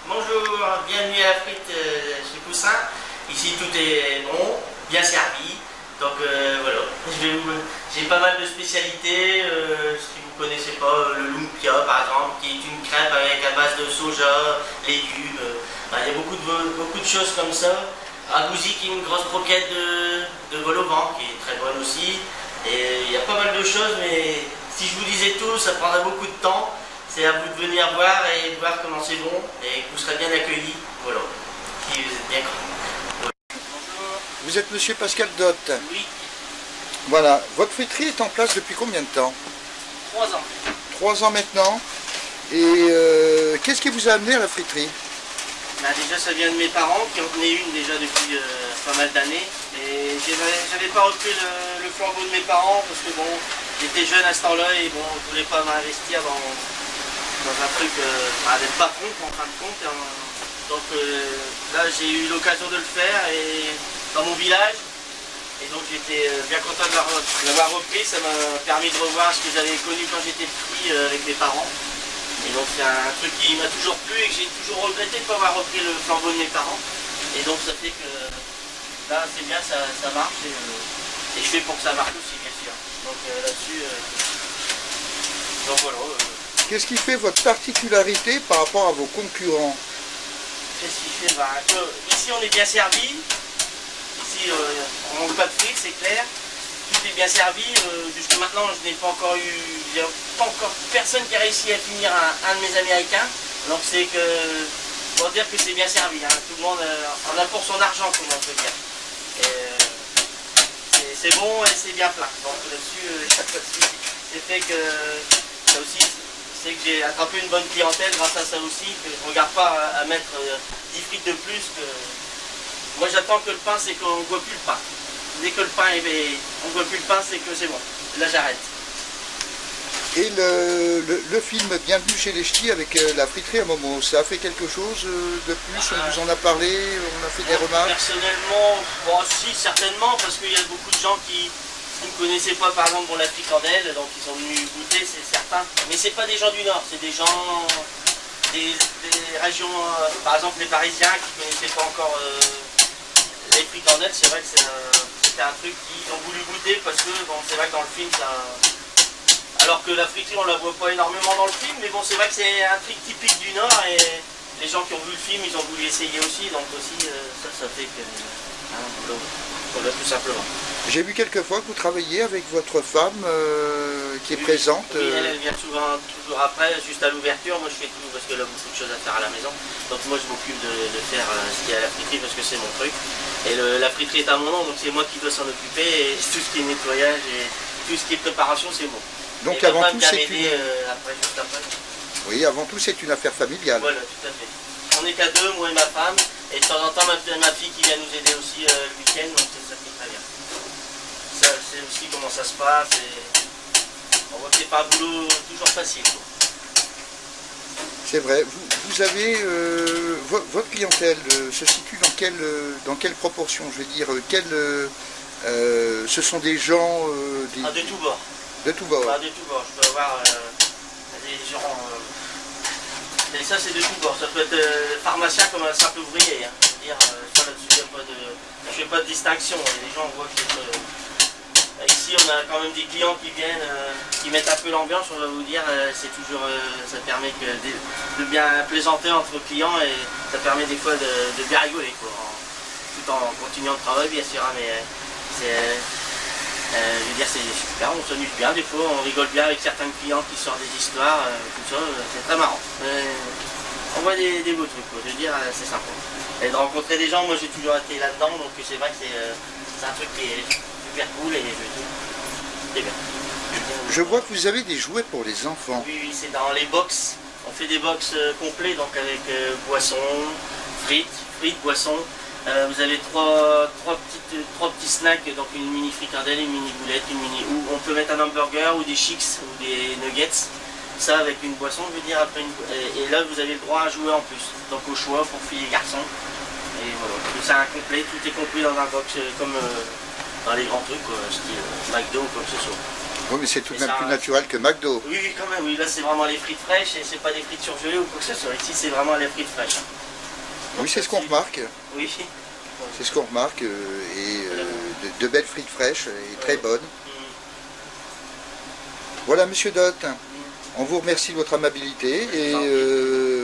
Bonjour, bienvenue à la frite chez Poussin. Ici tout est bon, bien servi. Donc voilà, j'ai pas mal de spécialités. Si vous ne connaissez pas, le lumpia par exemple, qui est une crêpe avec à base de soja, légumes. Il y a beaucoup de choses comme ça. Agouzi qui est une grosse croquette de vol au vent, qui est très bonne aussi. Et il y a pas mal de choses, mais si je vous disais tout, ça prendrait beaucoup de temps. C'est à vous de venir voir et de voir comment c'est bon et que vous serez bien accueillis. Voilà. Si vous êtes bien content. Bonjour. Vous êtes monsieur Pascal Dott. Oui. Voilà. Votre friterie est en place depuis combien de temps? 3 ans. 3 ans maintenant. Et qu'est-ce qui vous a amené à la friterie? Déjà, ça vient de mes parents qui en tenaient une déjà depuis pas mal d'années. Et j'avais pas repris le flambeau de mes parents parce que bon, j'étais jeune à ce temps-là et bon, je voulais pas m'investir dans un truc d'être patron en fin de compte. Donc là, j'ai eu l'occasion de le faire et dans mon village. Et donc j'étais bien content de l'avoir repris. Ça m'a permis de revoir ce que j'avais connu quand j'étais petit avec mes parents. Et donc c'est un truc qui m'a toujours plu et que j'ai toujours regretté de ne pas avoir repris le flambeau de mes parents. Et donc ça fait que là c'est bien, ça marche et je fais pour que ça marche aussi bien sûr. Donc là-dessus, donc voilà. Qu'est-ce qui fait votre particularité par rapport à vos concurrents? Qu'est-ce qui fait ici on est bien servi. Ici on ne manque pas de frites, c'est clair. Tout est bien servi. Jusque maintenant, je n'ai pas encore eu, il n'y a pas encore personne qui a réussi à finir un de mes Américains. Donc c'est que, pour dire que c'est bien servi. Hein. Tout le monde en a pour son argent, comme on peut dire. C'est bon et c'est bien plein. Donc là-dessus, c'est fait que ça aussi, c'est que j'ai attrapé une bonne clientèle grâce à ça aussi. Que je ne regarde pas à mettre 10 frites de plus. Moi, j'attends que le pain, c'est qu'on ne voit plus le pain. Dès que le pain est, on ne voit plus le pain, c'est que c'est bon. Là, j'arrête. Et le film Bienvenue chez les Ch'tis avec la friterie à Momo, ça a fait quelque chose de plus? On vous en a parlé, on a fait des remarques? Personnellement, bon, si, certainement, parce qu'il y a beaucoup de gens qui ne connaissaient pas, par exemple, la fricandelle, donc ils sont venus goûter, c'est certain. Mais c'est pas des gens du Nord, c'est des gens des régions, par exemple les Parisiens qui ne connaissaient pas encore les fricandelles. C'est vrai que c'était un truc qu'ils ont voulu goûter parce que bon, c'est vrai que dans le film, alors que la friterie on la voit pas énormément dans le film, mais bon c'est vrai que c'est un truc typique du Nord et les gens qui ont vu le film ils ont voulu essayer aussi, donc aussi ça fait que voilà, tout simplement. J'ai vu quelquefois que vous travailliez avec votre femme qui est présente. Oui, elle vient souvent, toujours après, juste à l'ouverture. Moi je fais tout parce qu'elle a beaucoup de choses à faire à la maison. Donc moi je m'occupe de faire ce qu'il y a à la friterie parce que c'est mon truc. Et la friterie est à mon nom, donc c'est moi qui dois s'en occuper. Et tout ce qui est nettoyage et tout ce qui est préparation, c'est bon. Donc avant tout c'est juste après. Oui, avant tout c'est une affaire familiale. Voilà, tout à fait. On n'est qu'à deux, moi et ma femme. Et de temps en temps ma fille qui vient nous aider aussi le week-end, donc ça fait très bien. Ça, c'est aussi comment ça se passe. On voit que c'est pas un boulot toujours facile. C'est vrai. Vous avez votre clientèle se situe dans quelle proportion? Je veux dire, ce sont des gens de tous bords. De tous bords. De tous bords. Je peux avoir des gens. Et ça c'est de tous bords. Ça peut être pharmacien comme un simple ouvrier. Hein. Je veux dire, ça là-dessus, je fais pas de distinction. Et les gens voient que ici on a quand même des clients qui viennent, qui mettent un peu l'ambiance, on va vous dire, c'est toujours, ça permet de bien plaisanter entre clients et ça permet des fois de bien rigoler, quoi, tout en continuant le travail bien sûr, hein, mais je veux dire c'est super, on s'amuse bien des fois, on rigole bien avec certains clients qui sortent des histoires, tout ça, c'est très marrant. On voit des beaux trucs, quoi, je veux dire, c'est sympa. Et de rencontrer des gens, moi j'ai toujours été là-dedans, donc c'est vrai que c'est un truc qui est super cool et c'est bien. Je vois que vous avez des jouets pour les enfants. Oui, c'est dans les box. On fait des box complets, donc avec boissons, frites, boissons. Vous avez trois petits snacks, donc une mini fricandelle, une mini boulette, où on peut mettre un hamburger ou des chips ou des nuggets. Ça avec une boisson, je veux dire, après et là vous avez le droit à jouer en plus. Donc au choix pour filles et garçons. Et voilà, c'est un complet, tout est compris dans un box comme dans les grands trucs, style McDo ou quoi que ce soit. Oui, mais c'est tout de Et même ça, plus naturel que McDo. Oui, oui, quand même, oui. Là, c'est vraiment les frites fraîches et c'est pas des frites surgelées ou quoi que ce soit. Ici, c'est vraiment les frites fraîches. Oui, c'est ce qu'on remarque. Oui. C'est ce qu'on remarque. De belles frites fraîches et très bonnes. Voilà, Monsieur Dott. On vous remercie de votre amabilité et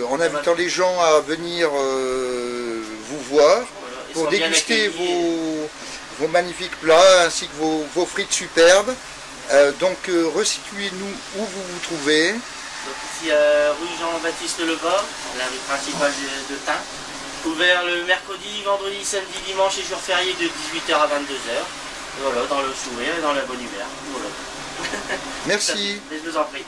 en invitant les gens à venir vous voir pour déguster vos magnifiques plats ainsi que vos frites superbes. Donc resituez-nous où vous vous trouvez. Donc ici rue Jean-Baptiste Lebas, la rue principale de Tain. Ouvert le mercredi, vendredi, samedi, dimanche et jour férié de 18h à 22h. Voilà, dans le sourire et dans la bonne humeur. Voilà. Merci. Je vous en prie.